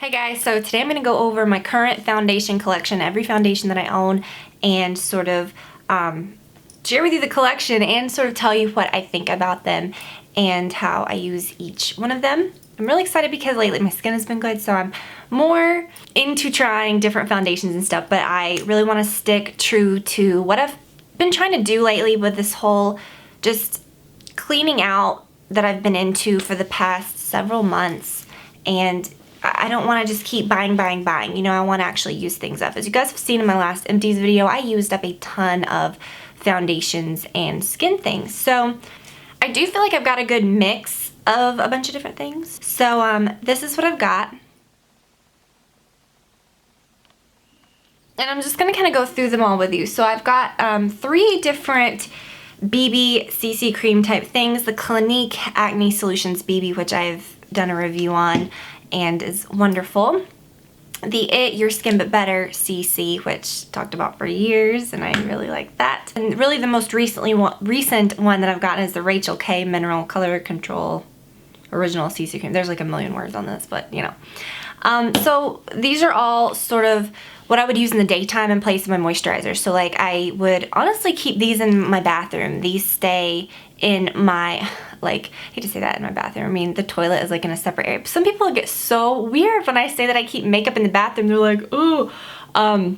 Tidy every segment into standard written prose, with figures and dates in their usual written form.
Hey guys, so today I'm going to go over my current foundation collection, every foundation that I own, and sort of share with you the collection and sort of tell you what I think about them and how I use each one of them. I'm really excited because lately my skin has been good, so I'm more into trying different foundations and stuff, but I really want to stick true to what I've been trying to do lately with this whole just cleaning out that I've been into for the past several months. And I don't want to just keep buying. You know, I want to actually use things up. As you guys have seen in my last empties video, I used up a ton of foundations and skin things. So I do feel like I've got a good mix of a bunch of different things. So this is what I've got. And I'm just going to kind of go through them all with you. So I've got 3 different BB CC cream type things. The Clinique Acne Solutions BB, which I've done a review on and is wonderful. The It Your Skin But Better CC, which talked about for years, and I really like that. And really the most recent one that I've gotten is the Rachel K Mineral Color Control Original CC Cream. There's like a million words on this, but you know. So these are all sort of what I would use in the daytime in place of my moisturizer. So like I would honestly keep these in my bathroom. These stay in my, like, I hate to say that, in my bathroom. I mean, the toilet is like in a separate area. Some people get so weird when I say that I keep makeup in the bathroom. They're like, ooh. No,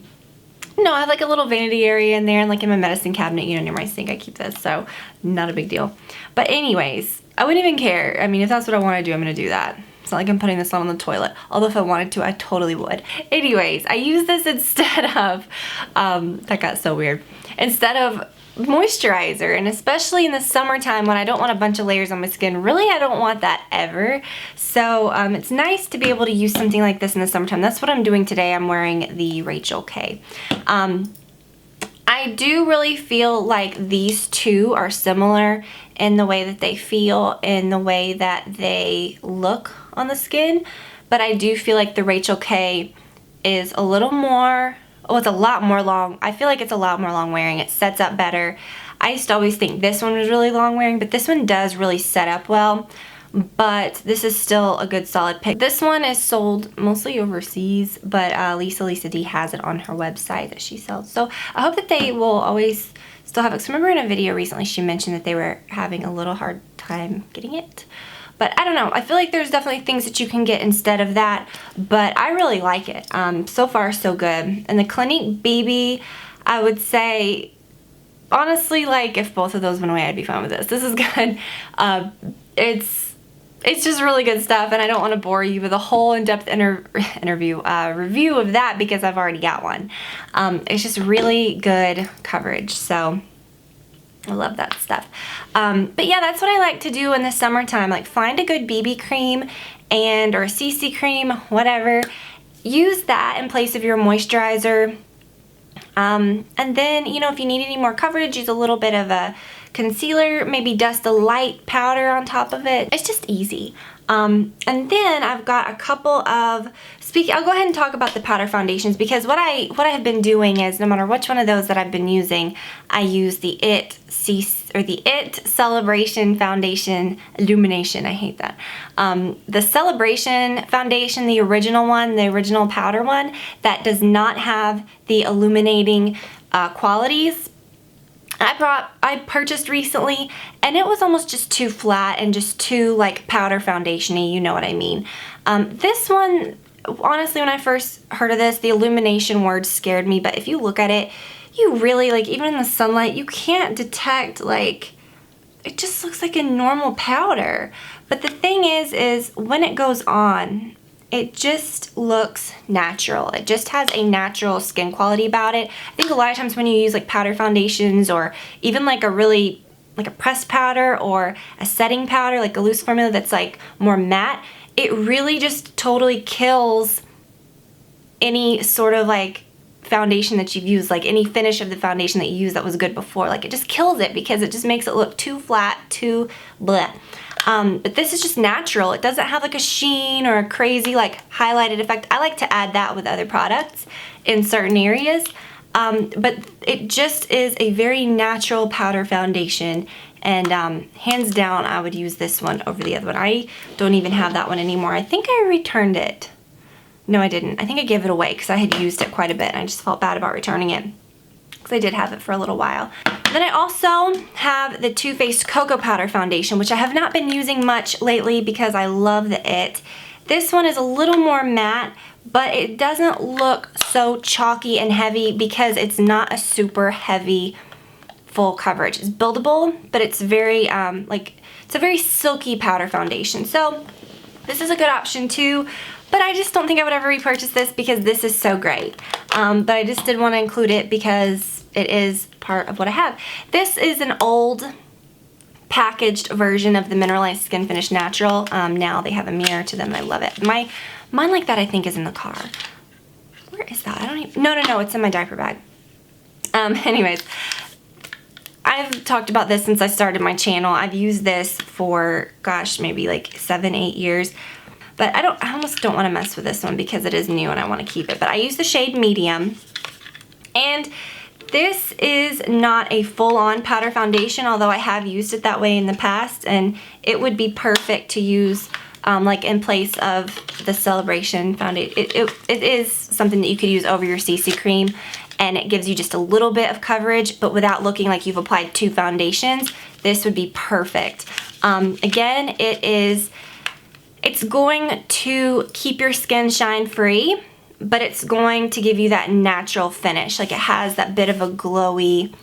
I have like a little vanity area in there, and like in my medicine cabinet, you know, near my sink, I keep this, so not a big deal. But anyways, I wouldn't even care. I mean, if that's what I want to do, I'm going to do that. It's not like I'm putting this on the toilet. Although if I wanted to, I totally would. Anyways, I use this instead of, that got so weird. Instead of moisturizer, and especially in the summertime when I don't want a bunch of layers on my skin. Really, I don't want that ever. So it's nice to be able to use something like this in the summertime. That's what I'm doing today. I'm wearing the Rachel K. I do really feel like these two are similar in the way that they feel, in the way that they look on the skin, but I do feel like the Rachel K is a little more, it's a lot more long. I feel like it's a lot more long wearing. It sets up better. I used to always think this one was really long wearing, but this one does really set up well. But this is still a good solid pick. This one is sold mostly overseas, but Lisa D has it on her website that she sells. So I hope that they will always still have it. 'Cause remember in a video recently she mentioned that they were having a little hard time getting it. But I don't know. I feel like there's definitely things that you can get instead of that, but I really like it. So far, so good. And the Clinique BB, I would say, honestly, like if both of those went away, I'd be fine with this. This is good. It's just really good stuff, and I don't want to bore you with a whole in-depth review of that because I've already got one. It's just really good coverage, so I love that stuff. But yeah, that's what I like to do in the summertime. Like find a good BB cream or a CC cream, whatever. Use that in place of your moisturizer. And then, you know, if you need any more coverage, use a little bit of a concealer, maybe dust a light powder on top of it. It's just easy. And then I've got a couple of, I'll go ahead and talk about the powder foundations, because what I have been doing is no matter which one of those that I've been using, I use the It Celebration Foundation Illumination. I hate that. The Celebration Foundation, the original one, the original powder one, that does not have the illuminating qualities. I purchased recently, and it was almost just too flat and just too like powder foundation-y, you know what I mean. This one, honestly, when I first heard of this, the illumination word scared me, but if you look at it, you really, like, even in the sunlight, you can't detect, like, it just looks like a normal powder. But the thing is when it goes on, it just looks natural. It just has a natural skin quality about it. I think a lot of times when you use like powder foundations, or even like a pressed powder or a setting powder, like a loose formula that's like more matte, it really just totally kills any sort of like foundation that you've used, like any finish of the foundation that you used that was good before. Like it just kills it because it just makes it look too flat, too bleh. But this is just natural. It doesn't have like a sheen or a crazy like highlighted effect. I like to add that with other products in certain areas. But it just is a very natural powder foundation, and hands down I would use this one over the other one. I don't even have that one anymore. I think I returned it. No, I didn't. I think I gave it away because I had used it quite a bit and I just felt bad about returning it because I did have it for a little while. Then I also have the Too Faced Cocoa Powder Foundation, which I have not been using much lately because I love it. This one is a little more matte, but it doesn't look so chalky and heavy because it's not a super heavy full coverage. It's buildable, but it's very, it's a very silky powder foundation. So this is a good option too, but I just don't think I would ever repurchase this because this is so great. But I just did want to include it because it is part of what I have. This is an old packaged version of the Mineralized Skin Finish Natural. Now they have a mirror to them. I love it. Mine like that I think is in the car. Where is that? I don't even... No, it's in my diaper bag. Anyways, I've talked about this since I started my channel. I've used this for, gosh, maybe like 7-8 years. But I almost don't want to mess with this one because it is new and I want to keep it. But I use the shade Medium. And this is not a full-on powder foundation, although I have used it that way in the past, and it would be perfect to use like in place of the Celebration foundation. It is something that you could use over your CC cream, and it gives you just a little bit of coverage, but without looking like you've applied 2 foundations. This would be perfect. Again, it's going to keep your skin shine free, but it's going to give you that natural finish. Like it has that bit of a glowy,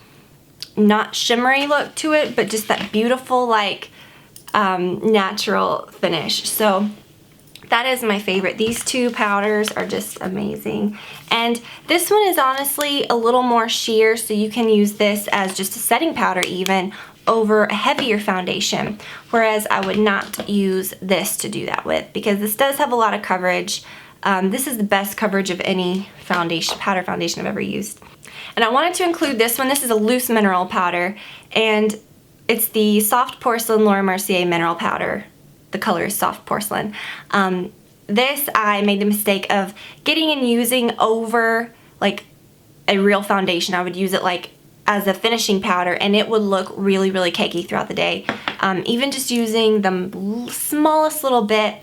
not shimmery look to it, but just that beautiful like natural finish. So that is my favorite. These 2 powders are just amazing. And this one is honestly a little more sheer, so you can use this as just a setting powder even over a heavier foundation, whereas I would not use this to do that with because this does have a lot of coverage. This is the best coverage of any powder foundation I've ever used. And I wanted to include this one. This is a loose mineral powder, and it's the Soft Porcelain Laura Mercier Mineral Powder. The color is Soft Porcelain. This I made the mistake of getting and using over like a real foundation. I would use it like as a finishing powder, and it would look really, really cakey throughout the day. Even just using the smallest little bit.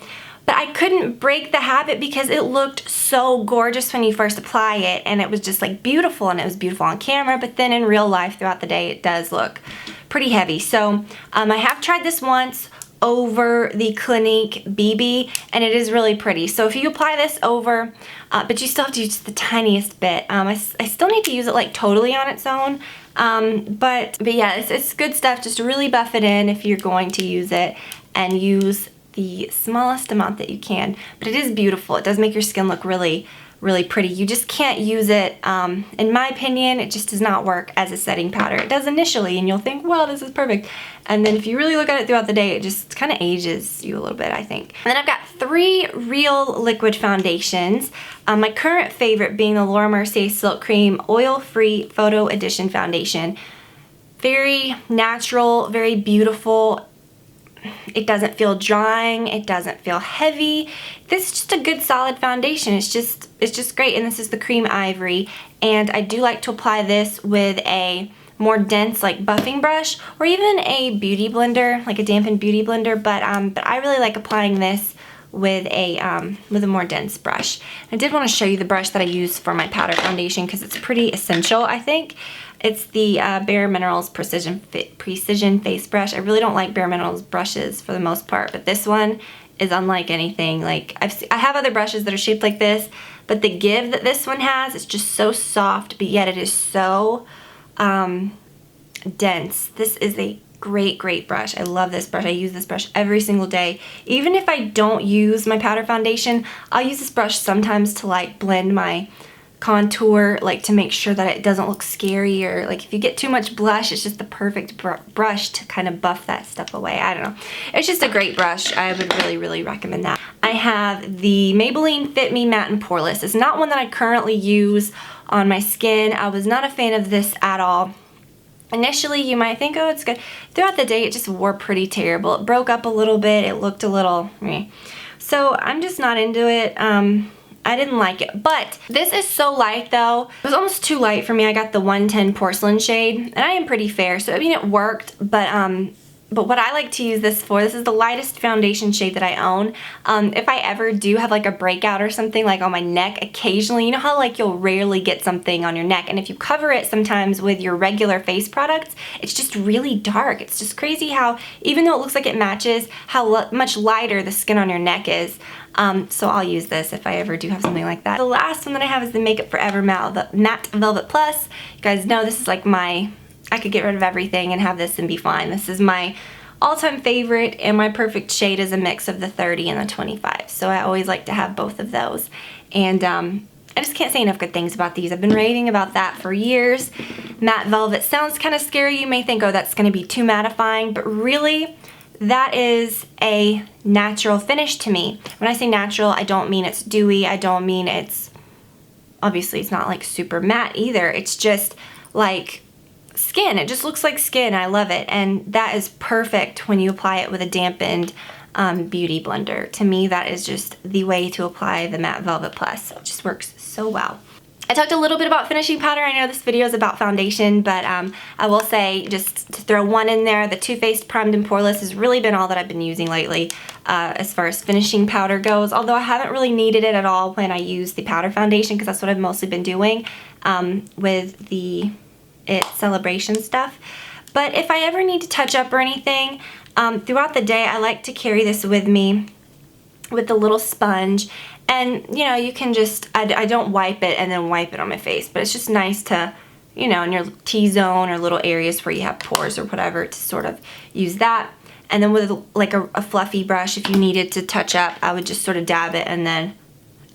But I couldn't break the habit because it looked so gorgeous when you first apply it, and it was just like beautiful, and it was beautiful on camera, but then in real life throughout the day it does look pretty heavy. So I have tried this once over the Clinique BB, and it is really pretty. So if you apply this over, but you still have to use the tiniest bit. I still need to use it like totally on its own. But yeah, it's good stuff. Just really buff it in if you're going to use it, and use the smallest amount that you can. But it is beautiful. It does make your skin look really, really pretty. You just can't use it, in my opinion, it just does not work as a setting powder. It does initially, and you'll think, wow, this is perfect. And then if you really look at it throughout the day, it just kind of ages you a little bit, I think. And then I've got 3 real liquid foundations. My current favorite being the Laura Mercier Silk Cream Oil-Free Photo Edition Foundation. Very natural, very beautiful. It doesn't feel drying, it doesn't feel heavy. This is just a good solid foundation. It's just great. And this is the Cream Ivory, and I do like to apply this with a more dense like buffing brush, or even a beauty blender, like a dampened beauty blender, but I really like applying this with a more dense brush. I did want to show you the brush that I use for my powder foundation because it's pretty essential, I think. It's the Bareminerals Precision Face Brush. I really don't like Bareminerals brushes for the most part, but this one is unlike anything. Like I have other brushes that are shaped like this, but the give that this one has is just so soft, but yet it is so dense. This is a great brush. I love this brush. I use this brush every single day. Even if I don't use my powder foundation, I'll use this brush sometimes to like blend my contour, like to make sure that it doesn't look scary, or like if you get too much blush, it's just the perfect brush to kind of buff that stuff away. I don't know. It's just a great brush. I would really recommend that. I have the Maybelline Fit Me Matte and Poreless. It's not one that I currently use on my skin. I was not a fan of this at all. Initially, you might think, oh, it's good. Throughout the day, it just wore pretty terrible. It broke up a little bit. It looked a little meh. So I'm just not into it. I didn't like it. But this is so light, though. It was almost too light for me. I got the 110 Porcelain shade, and I am pretty fair. So, I mean, it worked, but But what I like to use this for, this is the lightest foundation shade that I own. If I ever do have like a breakout or something like on my neck occasionally, you know how like you'll rarely get something on your neck, and if you cover it sometimes with your regular face products, it's just really dark. It's just crazy how, even though it looks like it matches, how much lighter the skin on your neck is. So I'll use this if I ever do have something like that. The last one that I have is the Makeup Forever Matte Velvet Plus. You guys know this is like I could get rid of everything and have this and be fine. This is my all-time favorite, and my perfect shade is a mix of the 30 and the 25. So I always like to have both of those. And I just can't say enough good things about these. I've been raving about that for years. Matte Velvet sounds kind of scary. You may think, oh, that's going to be too mattifying, but really, that is a natural finish to me. When I say natural, I don't mean it's dewy. I don't mean obviously it's not like super matte either. It's just like skin. It just looks like skin. I love it, and that is perfect when you apply it with a dampened beauty blender. To me, that is just the way to apply the Matte Velvet Plus. It just works so well. I talked a little bit about finishing powder. I know this video is about foundation, but I will say, just to throw one in there, the Too Faced Primed and Poreless has really been all that I've been using lately as far as finishing powder goes, although I haven't really needed it at all when I use the powder foundation, because that's what I've mostly been doing with the Celebration stuff. But if I ever need to touch up or anything, throughout the day I like to carry this with me with the little sponge, and you know, you can just, I don't wipe it and then wipe it on my face, but it's just nice to, you know, in your T-zone or little areas where you have pores or whatever, to sort of use that. And then with like a fluffy brush, if you needed to touch up, I would just sort of dab it, and then,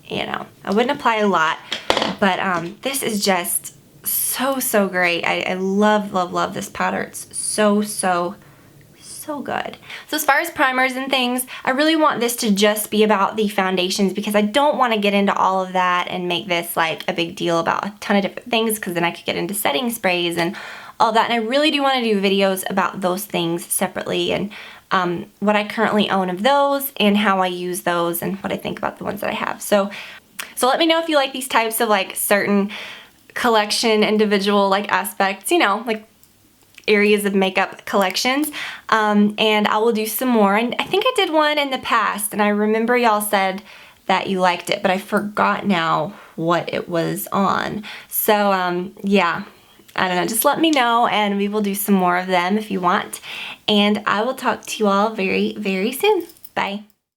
you know, I wouldn't apply a lot, but this is just so great. I love this powder. It's so good. So as far as primers and things, I really want this to just be about the foundations, because I don't want to get into all of that and make this like a big deal about a ton of different things, because then I could get into setting sprays and all that, and I really do want to do videos about those things separately, and what I currently own of those and how I use those and what I think about the ones that I have. So let me know if you like these types of like certain collection, individual like aspects, you know, like areas of makeup collections, and I will do some more. And I think I did one in the past, and I remember y'all said that you liked it, but I forgot now what it was on. So yeah, I don't know, just let me know and we will do some more of them if you want, and I will talk to you all very soon. Bye.